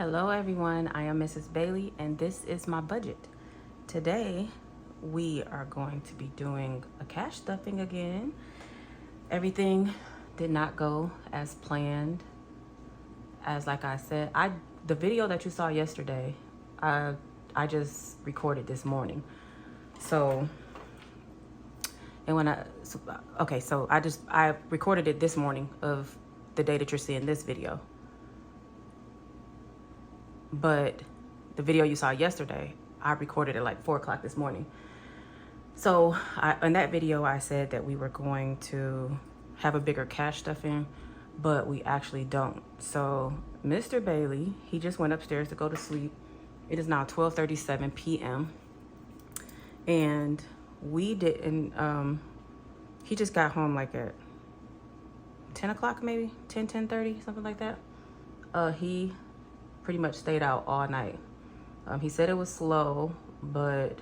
Hello everyone, I am Mrs. Bailey and this is my budget. Today we are going to be doing a cash stuffing again. Everything did not go as planned. As like I said, the video that you saw yesterday, I just recorded this morning. So I recorded it this morning of the day that you're seeing this video. But the video you saw yesterday, I recorded at like 4 o'clock this morning. So in that video, I said that we were going to have a bigger cash stuffing, but we actually don't. So Mr. Bailey, he just went upstairs to go to sleep. It is now 12:37 p.m. And we didn't, he just got home like at 10 o'clock, maybe 10:30, something like that. He pretty much stayed out all night. He said it was slow, but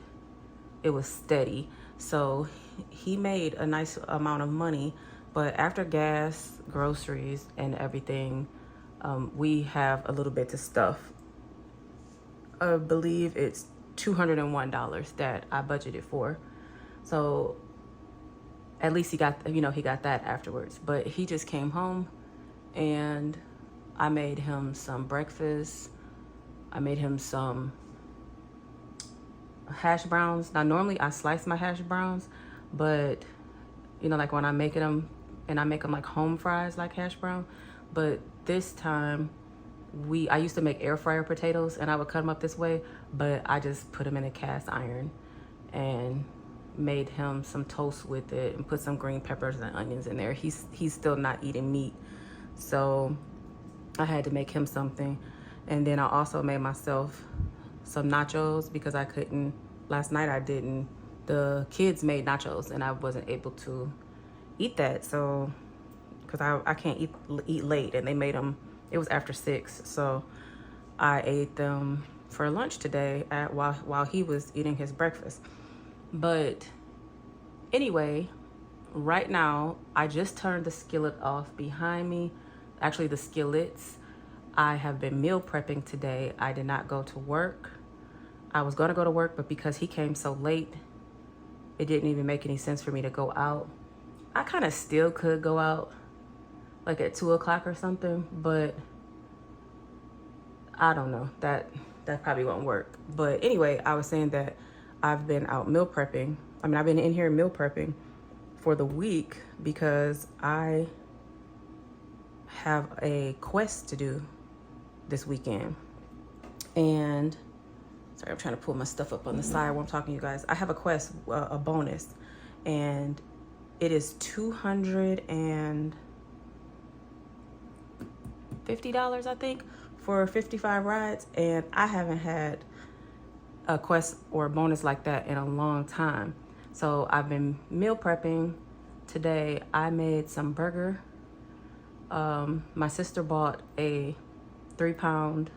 it was steady. So he made a nice amount of money, but after gas, groceries, and everything, we have a little bit to stuff. I believe it's $201 that I budgeted for. So at least he got that afterwards. But he just came home and I made him some breakfast. I made him some hash browns. Now, normally I slice my hash browns, but like when I'm making them, and I make them like home fries, like hash brown. But this time, I used to make air fryer potatoes, and I would cut them up this way, but I just put them in a cast iron and made him some toast with it and put some green peppers and onions in there. He's still not eating meat, so I had to make him something. And then I also made myself some nachos because I couldn't, last night I didn't, the kids made nachos and I wasn't able to eat that. So, because I can't eat late, and they made them, it was after 6. So I ate them for lunch today while he was eating his breakfast. But anyway, right now, I just turned the skillet off behind me. Actually, the skillets. I have been meal prepping today. I did not go to work. I was going to go to work, but because he came so late, it didn't even make any sense for me to go out. I kind of still could go out like at 2 o'clock or something, but I don't know. That probably won't work. But anyway, I was saying that I've been out meal prepping. I've been in here meal prepping for the week because I have a quest to do this weekend. And sorry, I'm trying to pull my stuff up on the side while I'm talking to you guys. I have a quest, a bonus, and it is $250, I think, for 55 rides. And I haven't had a quest or a bonus like that in a long time. So I've been meal prepping. Today I made some burger. My sister bought a 3-pound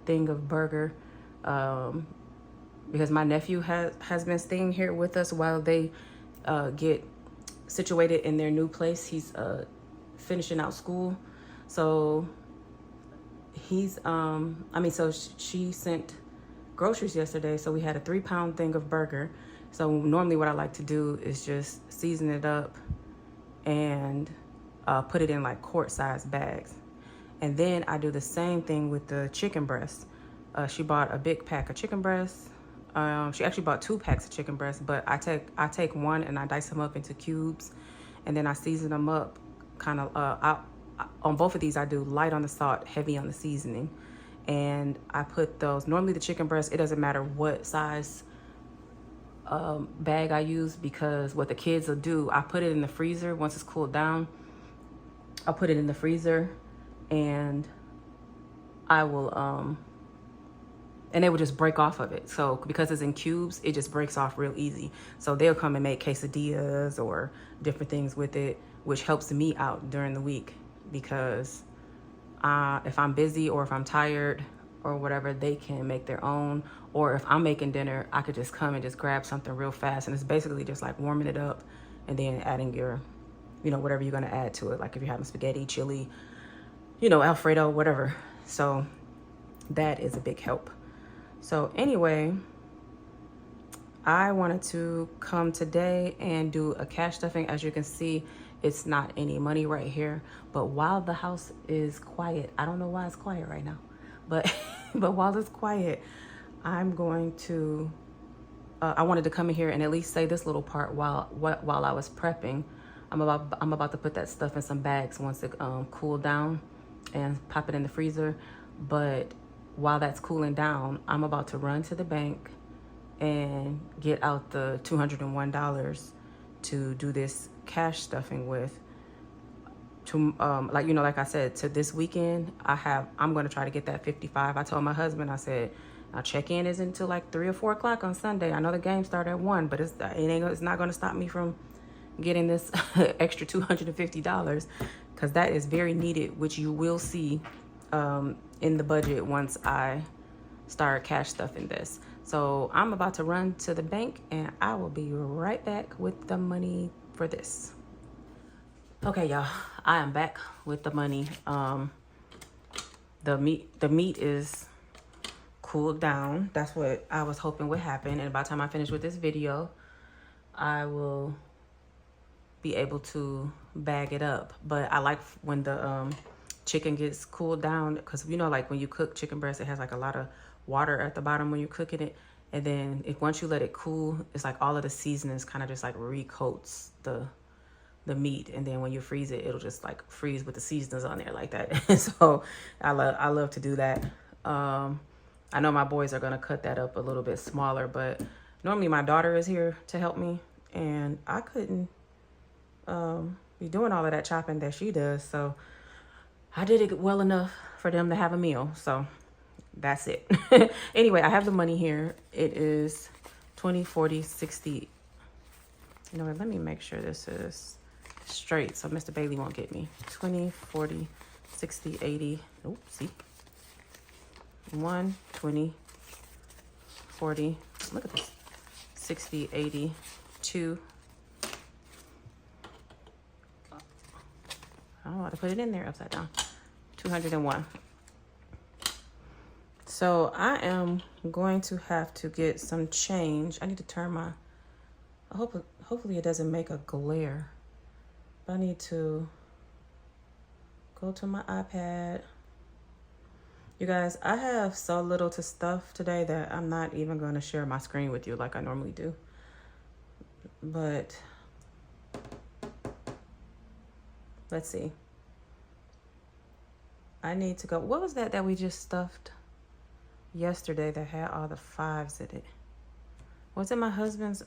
thing of burger because my nephew has been staying here with us while they get situated in their new place. He's finishing out school. So he's so she sent groceries yesterday, so we had a 3-pound thing of burger. So normally what I like to do is just season it up and put it in like quart-sized bags. And then I do the same thing with the chicken breast. She bought a big pack of chicken breasts. She actually bought 2 packs of chicken breasts, but I take one and I dice them up into cubes, and then I season them up kind of, on both of these I do light on the salt, heavy on the seasoning. And I put those, normally the chicken breast, it doesn't matter what size bag I use, because what the kids will do, I put it in the freezer. Once it's cooled down, I'll put it in the freezer, and I will and they will just break off of it. So because it's in cubes, it just breaks off real easy. So they'll come and make quesadillas or different things with it, which helps me out during the week, because if I'm busy or if I'm tired or whatever, they can make their own. Or if I'm making dinner, I could just come and just grab something real fast. And it's basically just like warming it up and then adding your, whatever you're gonna add to it. Like if you're having spaghetti, chili, Alfredo, whatever. So that is a big help. So anyway, I wanted to come today and do a cash stuffing. As you can see, it's not any money right here, but while the house is quiet, I don't know why it's quiet right now, but but while it's quiet, I'm going to I wanted to come in here and at least say this little part while I was prepping. I'm about to put that stuff in some bags once it cooled down and pop it in the freezer. But while that's cooling down, I'm about to run to the bank and get out the $201 to do this cash stuffing with. To like I said, to this weekend, I'm going to try to get that 55. I told my husband, I said, our check-in isn't until like 3 or 4 o'clock on Sunday. I know the game started at 1, but it's not going to stop me from getting this extra $250, because that is very needed, which you will see in the budget once I start cash stuffing this. So I'm about to run to the bank and I will be right back with the money for this. Okay, y'all, I am back with the money. The meat is cooled down. That's what I was hoping would happen. And by the time I finish with this video, I will be able to bag it up. But I like when the chicken gets cooled down, because you know, like when you cook chicken breast, it has like a lot of water at the bottom when you're cooking it. And then once you let it cool, it's like all of the seasonings kind of just like recoats the meat, and then when you freeze it, it'll just like freeze with the seasonings on there like that. So I love to do that. I know my boys are gonna cut that up a little bit smaller, but normally my daughter is here to help me, and I couldn't be doing all of that chopping that she does. So I did it well enough for them to have a meal. So that's it. Anyway, I have the money here. It is 20, 40, 60. You know what? Let me make sure this is straight so Mr. Bailey won't get me. 20, 40, 60, 80. Oh, see. 1, 20, 40. Look at this. 60, 80, 2. I don't know how to put it in there upside down. 201. So I am going to have to get some change. I need to turn my, hopefully it doesn't make a glare. But I need to go to my iPad. You guys, I have so little to stuff today that I'm not even going to share my screen with you like I normally do. But let's see. I need to go. What was that we just stuffed yesterday that had all the 5s in it? Was it my husband's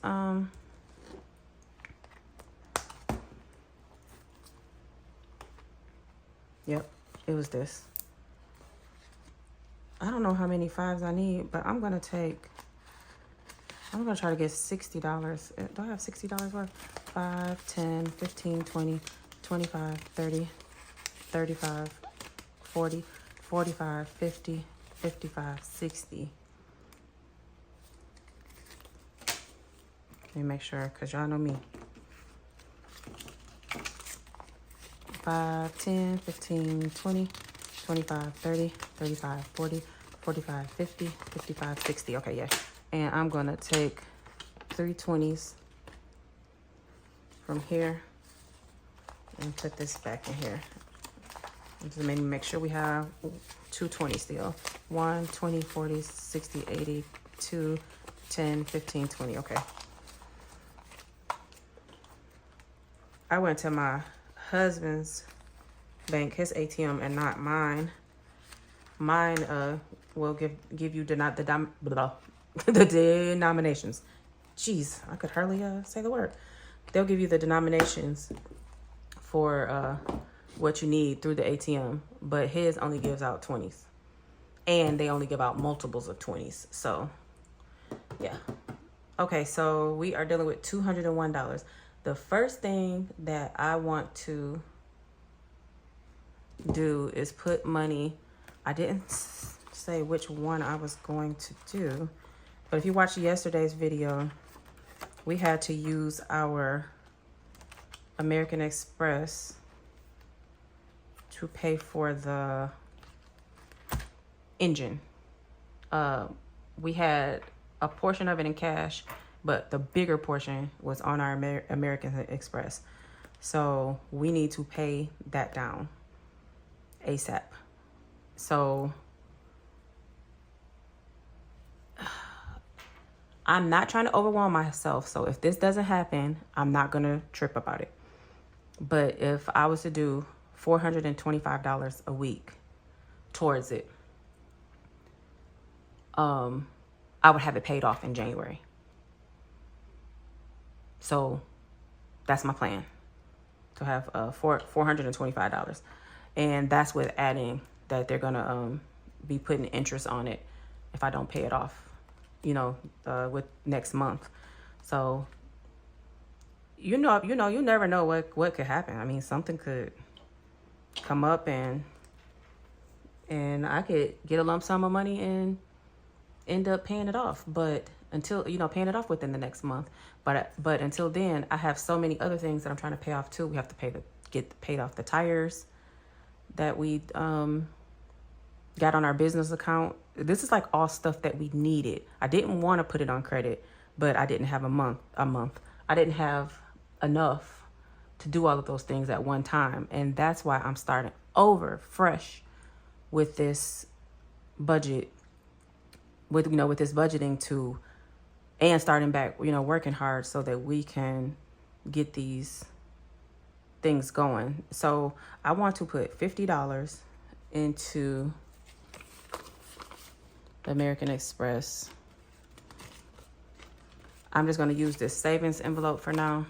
Yep, it was this. I don't know how many 5s I need, but I'm gonna try to get $60. Do I have $60 worth? 5, 10, 15, 20, 25, 30, 35, 40, 45, 50, 55, 60. Let me make sure, because y'all know me. 5, 10, 15, 20, 25, 30, 35, 40, 45, 50, 55, 60. Okay, yeah. And I'm going to take 3 20s from here and put this back in here. Just make sure we have 2 20s still. 1, 20, 40, 60, 80, 2, 10, 15, 20. Okay. I went to my husband's bank, his ATM, and not mine. Mine will give you the denominations. Jeez, I could hardly say the word. They'll give you the denominations for what you need through the ATM, but his only gives out 20s, and they only give out multiples of 20s. So yeah. Okay, so we are dealing with $201. The first thing that I want to do is put money. I didn't say which one I was going to do, but if you watched yesterday's video, we had to use our American Express to pay for the engine. we had a portion of it in cash, but the bigger portion was on our American Express. So we need to pay that down ASAP. So I'm not trying to overwhelm myself. So if this doesn't happen, I'm not going to trip about it. But if I was to do $425 a week towards it, I would have it paid off in January. So that's my plan, to have $425. And that's with adding that they're going to be putting interest on it if I don't pay it off, with next month. So, you never know what could happen. I mean, something could come up and I could get a lump sum of money and end up paying it off. But until, paying it off within the next month. But until then, I have so many other things that I'm trying to pay off too. We have to get paid off the tires that we got on our business account. This is like all stuff that we needed. I didn't want to put it on credit, but I didn't have a month. I didn't have enough to do all of those things at one time. And that's why I'm starting over fresh with this budget, with this budgeting too, and starting back, working hard so that we can get these things going. So I want to put $50 into the American Express. I'm just going to use this savings envelope for now.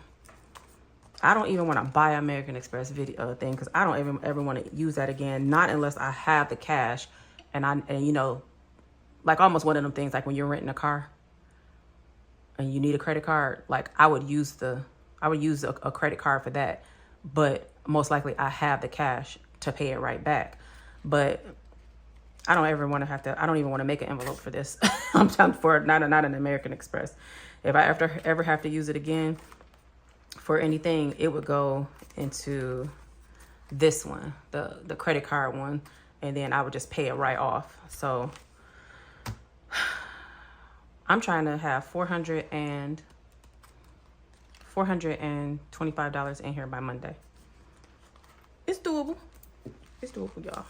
I don't even want to buy American Express video thing, because I don't even ever want to use that again. Not unless I have the cash, and like almost one of them things, like when you're renting a car and you need a credit card, like I would use a credit card for that. But most likely I have the cash to pay it right back. But I don't even want to make an envelope for this. I'm talking for not an American Express. If I ever have to use it again for anything, it would go into this one, the credit card one, and then I would just pay it right off. So I'm trying to have $425 in here by Monday. It's doable. It's doable, y'all.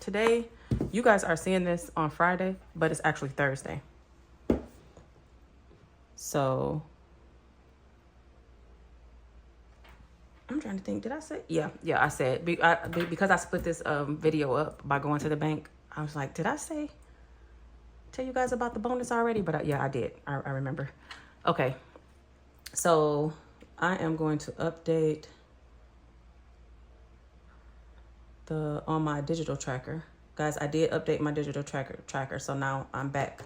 Today, you guys are seeing this on Friday, but it's actually Thursday. So I'm trying to think. Did I say? Yeah, I said. Because I split this video up by going to the bank. I was like, did I tell you guys about the bonus already? But yeah, I did. I remember. Okay. So I am going to update on my digital tracker. Guys, I did update my digital tracker. So now I'm back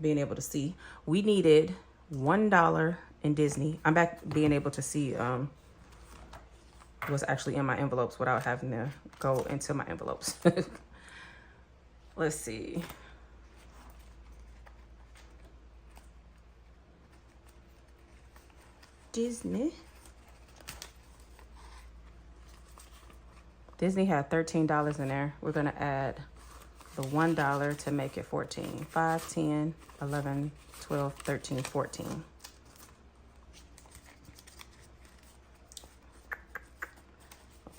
being able to see. We needed $1 in Disney. I'm back being able to see what's actually in my envelopes without having to go into my envelopes. Let's see. Disney had $13 in there. We're going to add the $1 to make it 14. 5, 10, 11, 12, 13, 14.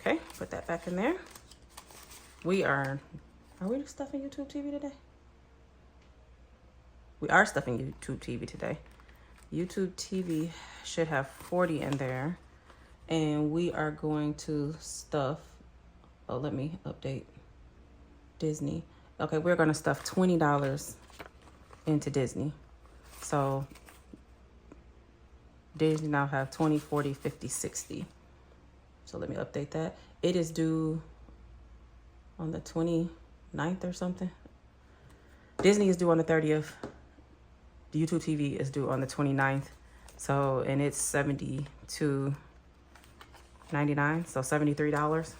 Okay, put that back in there. Are we stuffing YouTube TV today? We are stuffing YouTube TV today. YouTube TV should have 40 in there. And we are going to stuff, let me update Disney. Okay, we're going to stuff $20 into Disney. So Disney now have 20, 40, 50, 60. So let me update that. It is due on the 29th or something. Disney is due on the 30th. The YouTube TV is due on the 29th. So, and it's $72.99, so $73.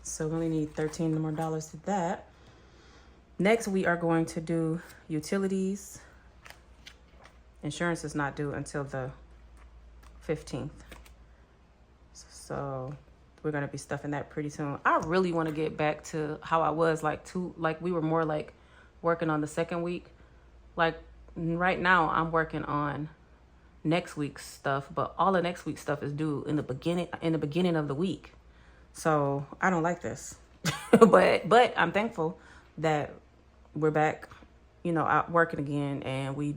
So we only need $13 more to that. Next, we are going to do utilities. Insurance is not due until the 15th. So we're going to be stuffing that pretty soon. I really want to get back to how I was like we were more like working on the second week. Like right now I'm working on next week's stuff, but all of next week's stuff is due in the beginning of the week. So I don't like this. but I'm thankful that we're back, out working again, and we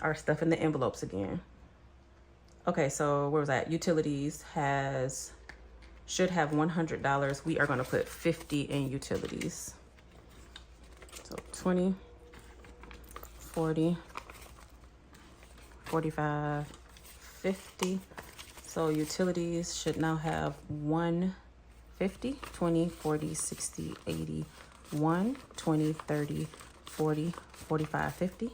are stuffing the envelopes again. Okay, so where was that? Utilities should have $100. We are going to put 50 in utilities. So 20, 40, 45, 50. So utilities should now have 150, 20, 40, 60, 80, 1, 20, 30, 40, 45, 50.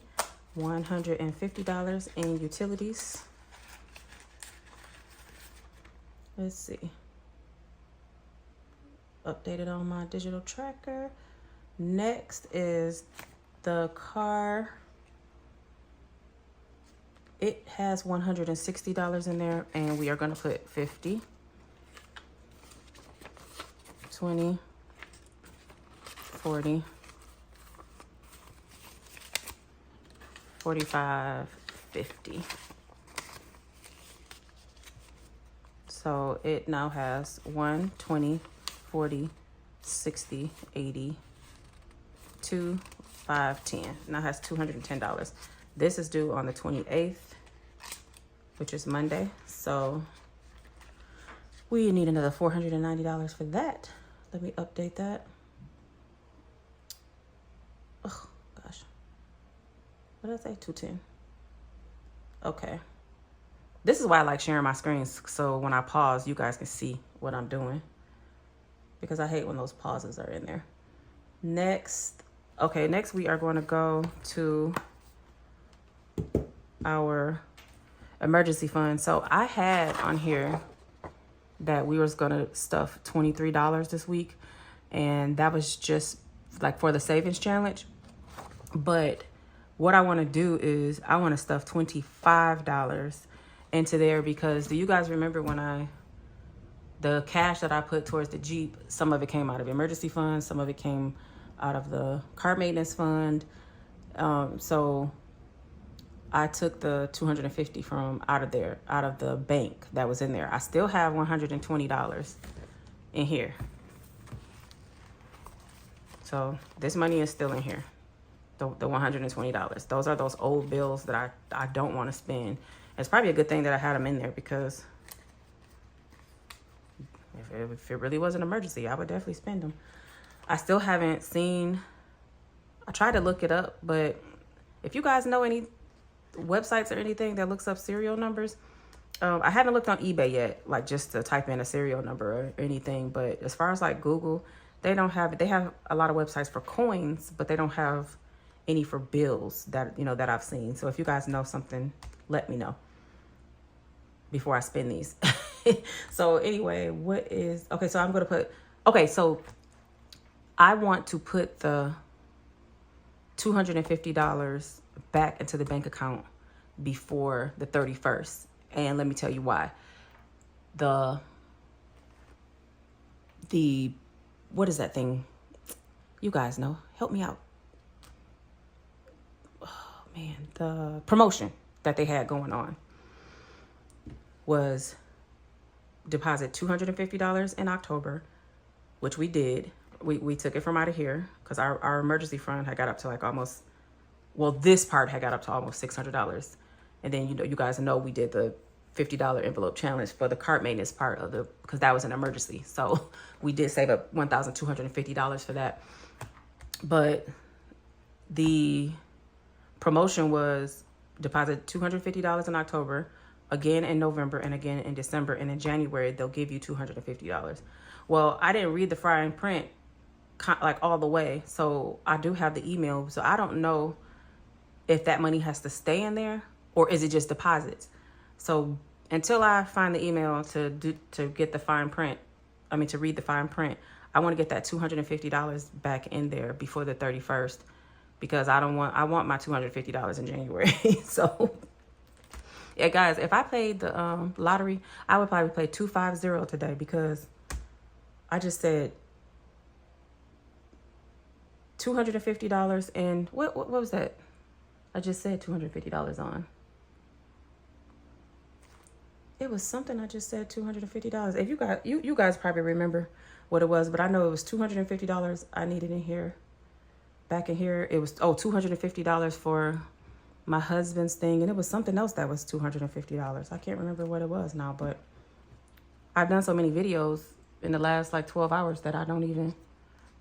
$150 in utilities. Let's see. Updated on my digital tracker. Next is the car. It has $160 in there, and we are going to put 50, 20, 40, 45, 50. So it now has 1, 20, 40, 60, 80, 2, 5, 10. Now has $210. This is due on the 28th, which is Monday. So we need another $490 for that. Let me update that. Oh, gosh. What did I say? 210. Okay. This is why I like sharing my screens, so when I pause, you guys can see what I'm doing, because I hate when those pauses are in there. Next we are going to go to our emergency fund. So I had on here that we was going to stuff $23 this week, and that was just like for the savings challenge. But what I want to do is I want to stuff $25 into there, because do you guys remember when the cash that I put towards the Jeep, some of it came out of emergency funds, some of it came out of the car maintenance fund. So I took the $250 from out of the bank that was in there. I still have $120 in here. So this money is still in here, the $120. Those are those old bills that I don't want to spend. It's probably a good thing that I had them in there, because if it really was an emergency, I would definitely spend them. I still haven't seen, I tried to look it up, but if you guys know any websites or anything that looks up serial numbers, I haven't looked on eBay yet, like just to type in a serial number or anything. But as far as like Google, they have a lot of websites for coins, but they don't have any for bills that I've seen. So if you guys know something, let me know before I spend these. So anyway, so I'm going to put, so I want to put the $250 back into the bank account before the 31st. And let me tell you why. The what is that thing? You guys know. Help me out. Oh man, the promotion that they had going on was deposit $250 in October, which we did. We took it from out of here because our emergency fund had got up to like almost, this part had got up to almost $600. And then, you guys know we did the $50 envelope challenge for the cart maintenance part because that was an emergency. So we did save up $1,250 for that. But the promotion was deposit $250 in October, again in November, and again in December. And in January, they'll give you $250. Well, I didn't read the fine print like all the way. So I do have the email. So I don't know if that money has to stay in there or is it just deposits. So until I find the email to get the fine print, to read the fine print, I want to get that $250 back in there before the 31st, because I want my $250 in January. So Yeah, guys, if I played the lottery, I would probably play 250 today because I just said $250 and what was that? I just said $250 on. It was something I just said $250. If you guys probably remember what it was, but I know it was $250 I needed in here. Back in here, it was $250 for my husband's thing, and it was something else that was $250. I can't remember what it was now, but I've done so many videos in the last like 12 hours that I don't even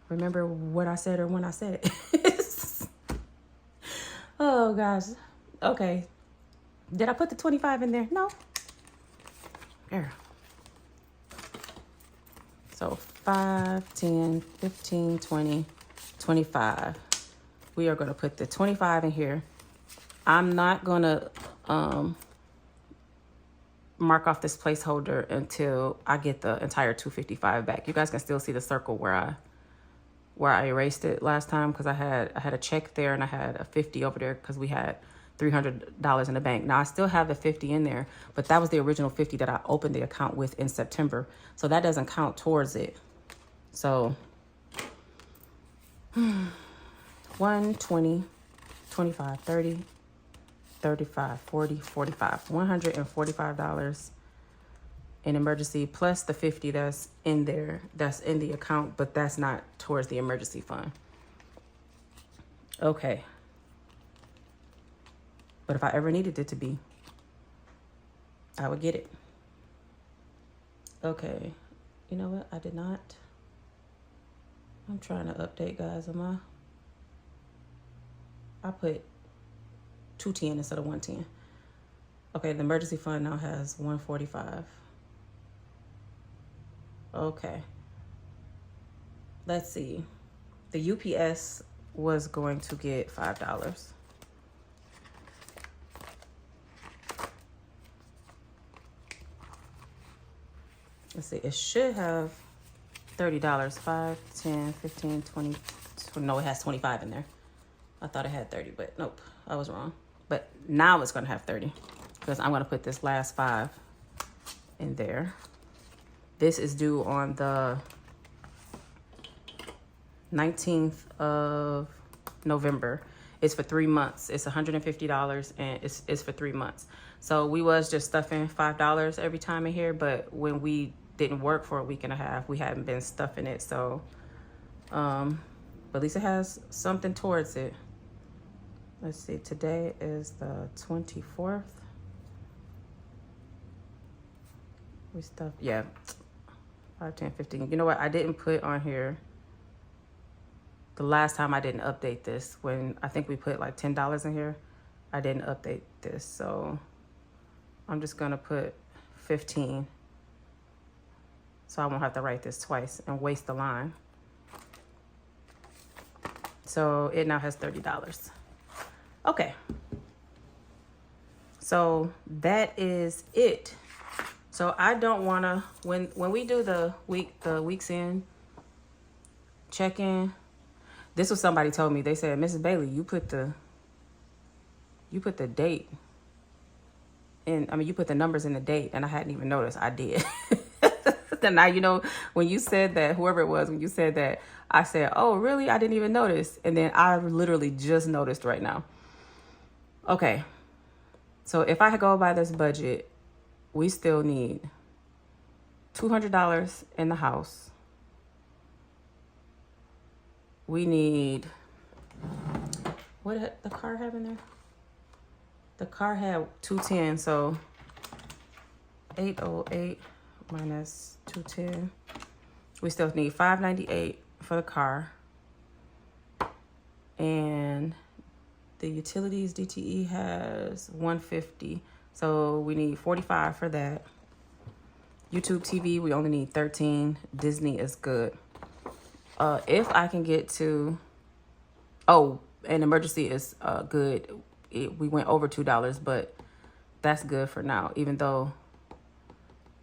remember what I said or when I said it. Oh gosh. Okay. Did I put the 25 in there? No. There. So 5, 10, 15, 20, 25. We are going to put the 25 in here. I'm not going to mark off this placeholder until I get the entire 255 back. You guys can still see the circle where I erased it last time because I had a check there and I had a 50 over there because we had $300 in the bank. Now I still have the 50 in there, but that was the original 50 that I opened the account with in September. So that doesn't count towards it. So 1, 20, 25, 30, 35, 40, 45, $145 in emergency plus the 50 that's in there, that's in the account, but that's not towards the emergency fund. Okay. But if I ever needed it to be, I would get it. Okay. You know what? I did not. I'm trying to update, guys. I put 210 instead of 110. Okay, the emergency fund now has 145. Okay. Let's see. The UPS was going to get $5. Let's see. It should have $30. 5, 10, 15, 20. No, it has 25 in there. I thought it had 30, but nope, I was wrong. But now it's going to have 30 because I'm going to put this last 5 in there. This is due on the 19th of November. It's for 3 months. It's $150 and it's for 3 months. So we was just stuffing $5 every time in here, but when we didn't work for a week and a half, we hadn't been stuffing it. So, but at least it has something towards it. Let's see, today is the 24th. We stuffed, yeah, 5, 10, 15. You know what? I didn't put on here the last time I didn't update this when I think we put like $10 in here. I didn't update this. So I'm just going to put 15. So I won't have to write this twice and waste the line. So it now has $30. Okay. So that is it. So I don't want to, when we do the week's end check-in, this was somebody told me, they said, Mrs. Bailey, you put the date in, I mean, you put the numbers in the date, and I hadn't even noticed. I did. And now, you know, when you said that, whoever it was, when you said that, I said, oh, really? I didn't even notice. And then I literally just noticed right now. Okay. So if I go by this budget, we still need $200 in the house. We need, what did the car have in there? The car had 210, so 808 minus 210. We still need $598 for the car. And the utilities DTE has $150. So we need $45 for that. YouTube TV, we only need $13. Disney is good. If I can get to, oh, and emergency is good. We went over $2, but that's good for now, even though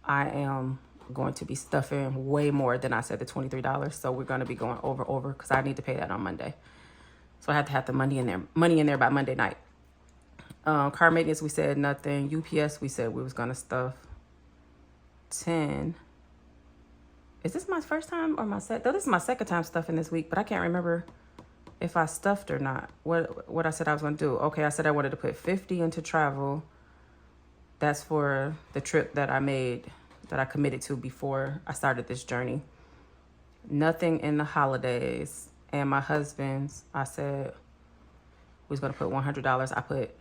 I am going to be stuffing way more than I said, the $23. So we're going to be going over because I need to pay that on Monday. So I have to have the money in there by Monday night. Car maintenance, we said nothing. UPS, we said we was gonna stuff 10. Is this my first time or my second? Though this is my second time stuffing this week, but I can't remember if I stuffed or not. What I said I was gonna do. Okay, I said I wanted to put 50 into travel. That's for the trip that I made, that I committed to before I started this journey. Nothing in the holidays. And my husband's, I said we was gonna put $100. I put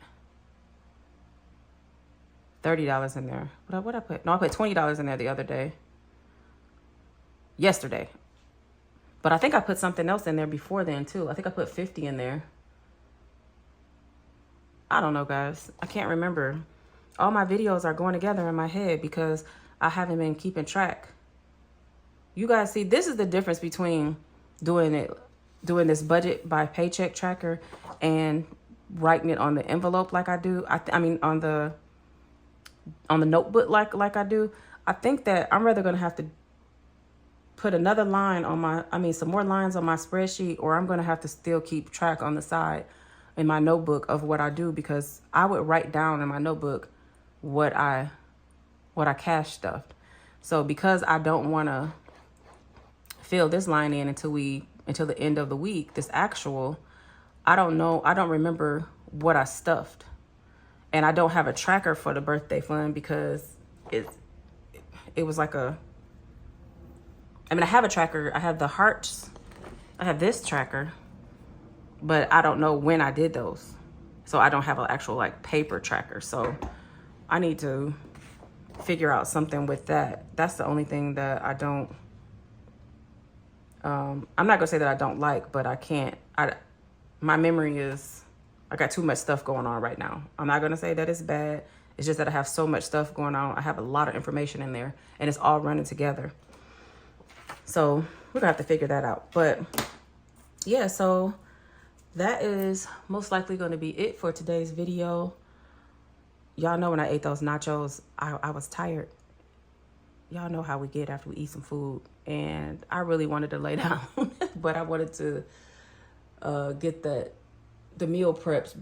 $30 in there. What I put? No, I put $20 in there the other day. Yesterday. But I think I put something else in there before then too. I think I put 50 in there. I don't know, guys. I can't remember. All my videos are going together in my head because I haven't been keeping track. You guys see, this is the difference between doing this budget by paycheck tracker and writing it on the envelope like I do. I mean on the notebook like I do. I think that I'm rather gonna have to put another line on some more lines on my spreadsheet, or I'm gonna have to still keep track on the side in my notebook of what I do, because I would write down in my notebook what I cash stuffed. So because I don't want to fill this line in until the end of the week, this actual, I don't remember what I stuffed. And I don't have a tracker for the birthday fund because it was like I have a tracker. I have the hearts. I have this tracker, but I don't know when I did those. So I don't have an actual like paper tracker. So I need to figure out something with that. That's the only thing that I don't, I'm not gonna say that I don't like, but I can't, my memory is, I got too much stuff going on right now. I'm not gonna say that it's bad. It's just that I have so much stuff going on. I have a lot of information in there and it's all running together. So we're gonna have to figure that out. But yeah, so that is most likely gonna be it for today's video. Y'all know when I ate those nachos, I was tired. Y'all know how we get after we eat some food. And I really wanted to lay down, but I wanted to get the meal preps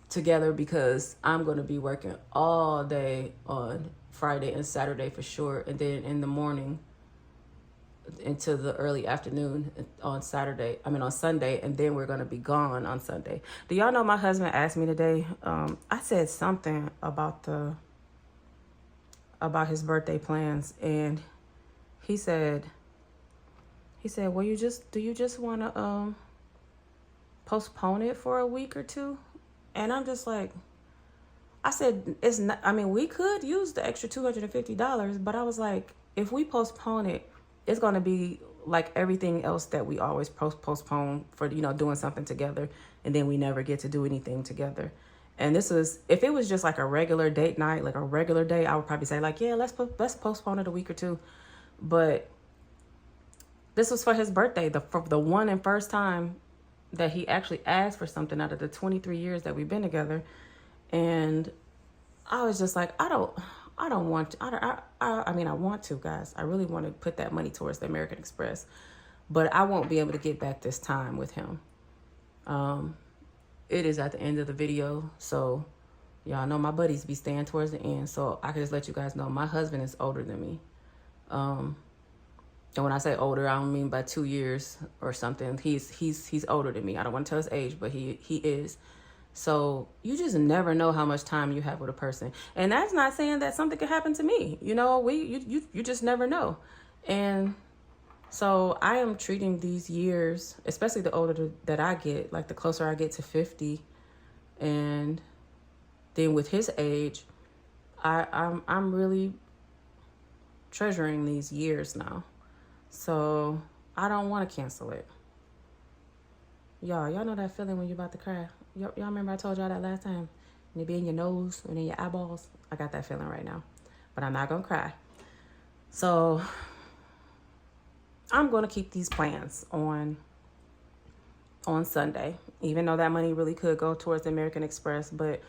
together because I'm going to be working all day on Friday and Saturday for sure. And then in the morning into the early afternoon on Sunday. And then we're going to be gone on Sunday. Do y'all know my husband asked me today? I said something about his birthday plans. And he said, well, do you just want to postpone it for a week or two? And I'm just like, I said, it's not, we could use the extra $250, but I was like, if we postpone it, it's going to be like everything else that we always postpone for, doing something together. And then we never get to do anything together. And this was, if it was just like a regular date night, like a regular day, I would probably say like, yeah, let's postpone it a week or two. But this was for his birthday, for the one and first time that he actually asked for something out of the 23 years that we've been together. And I was just like, I want to, guys. I really want to put that money towards the American Express, but I won't be able to get back this time with him. It is at the end of the video. So y'all know my buddies be staying towards the end. So I can just let you guys know my husband is older than me. And when I say older, I don't mean by 2 years or something. He's older than me. I don't want to tell his age, but he is. So you just never know how much time you have with a person. And that's not saying that something could happen to me. You just never know. And so I am treating these years, especially the older that I get, like the closer I get to 50, and then with his age, I'm really treasuring these years now. So I don't want to cancel it. Y'all know that feeling when you're about to cry. Y'all remember I told y'all that last time? And it be in your nose and in your eyeballs. I got that feeling right now. But I'm not going to cry. So I'm going to keep these plans on Sunday. Even though that money really could go towards the American Express. But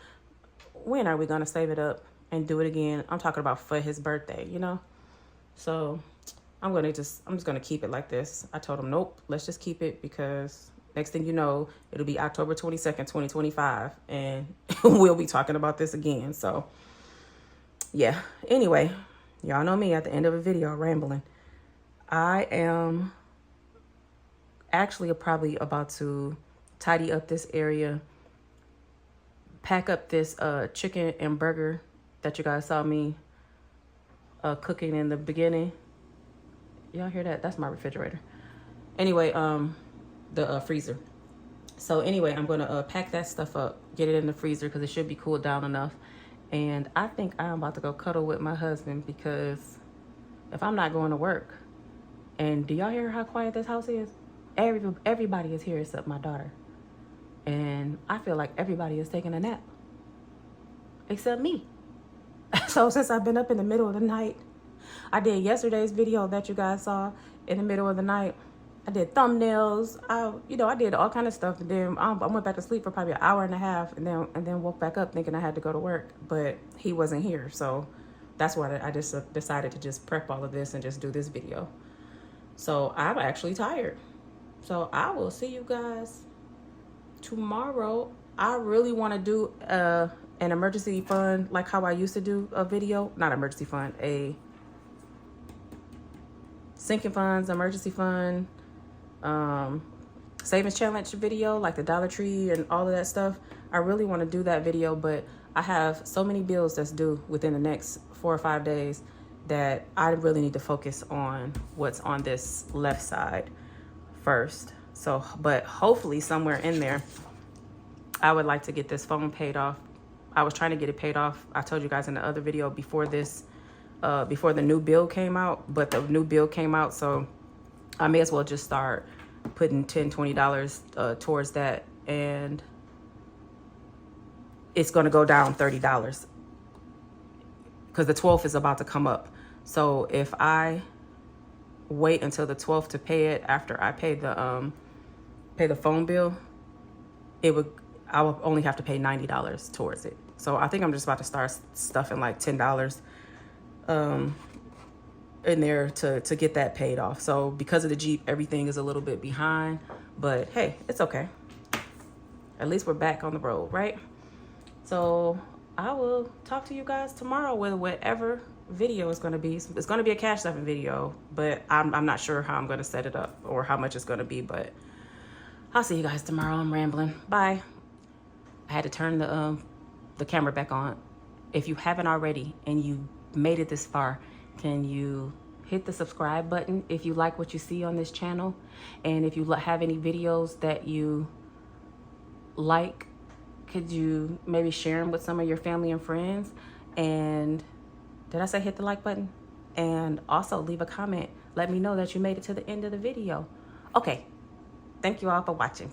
when are we going to save it up and do it again? I'm talking about for his birthday, So I'm just going to keep it like this. I told him, nope, let's just keep it because Next thing you know, it'll be October 22nd, 2025, and we'll be talking about this again. So yeah, anyway, y'all know me at the end of a video rambling. I am actually probably about to tidy up this area, pack up this chicken and burger that you guys saw me cooking in the beginning. Y'all hear that? That's my refrigerator. Anyway, the freezer. So anyway, I'm gonna pack that stuff up, get it in the freezer because it should be cooled down enough. And I think I'm about to go cuddle with my husband because if I'm not going to work, and do y'all hear how quiet this house is? Everybody is here except my daughter. And I feel like everybody is taking a nap except me. So since I've been up in the middle of the night, I did yesterday's video that you guys saw in the middle of the night. I did thumbnails. I did all kind of stuff. And then I went back to sleep for probably an hour and a half, and then woke back up thinking I had to go to work, but he wasn't here. So that's why I just decided to just prep all of this and just do this video. So I'm actually tired. So I will see you guys tomorrow. I really want to do an emergency fund, like how I used to do a video. Not emergency fund, a sinking funds, emergency fund, savings challenge video, like the Dollar Tree and all of that stuff. I really want to do that video, but I have so many bills that's due within the next 4 or 5 days that I really need to focus on what's on this left side first. So, but hopefully somewhere in there, I would like to get this phone paid off. I was trying to get it paid off. I told you guys in the other video before this, before the new bill came out, but the new bill came out. So I may as well just start putting $10, $20 towards that. And it's going to go down $30 because the 12th is about to come up. So if I wait until the 12th to pay it after I pay the phone bill, I will only have to pay $90 towards it. So I think I'm just about to start stuffing like $10 in there to get that paid off. So because of the Jeep, everything is a little bit behind, but hey, it's okay. At least we're back on the road, right? So I will talk to you guys tomorrow with whatever video is going to be. It's going to be a cash stuffing video, but I'm not sure how I'm going to set it up or how much it's going to be, but I'll see you guys tomorrow. I'm rambling. Bye. I had to turn the camera back on. If you haven't already and you made it this far, can you hit the subscribe button if you like what you see on this channel? And if you have any videos that you like, could you maybe share them with some of your family and friends? And did I say hit the like button? And also leave a comment. Let me know that you made it to the end of the video. Okay. Thank you all for watching.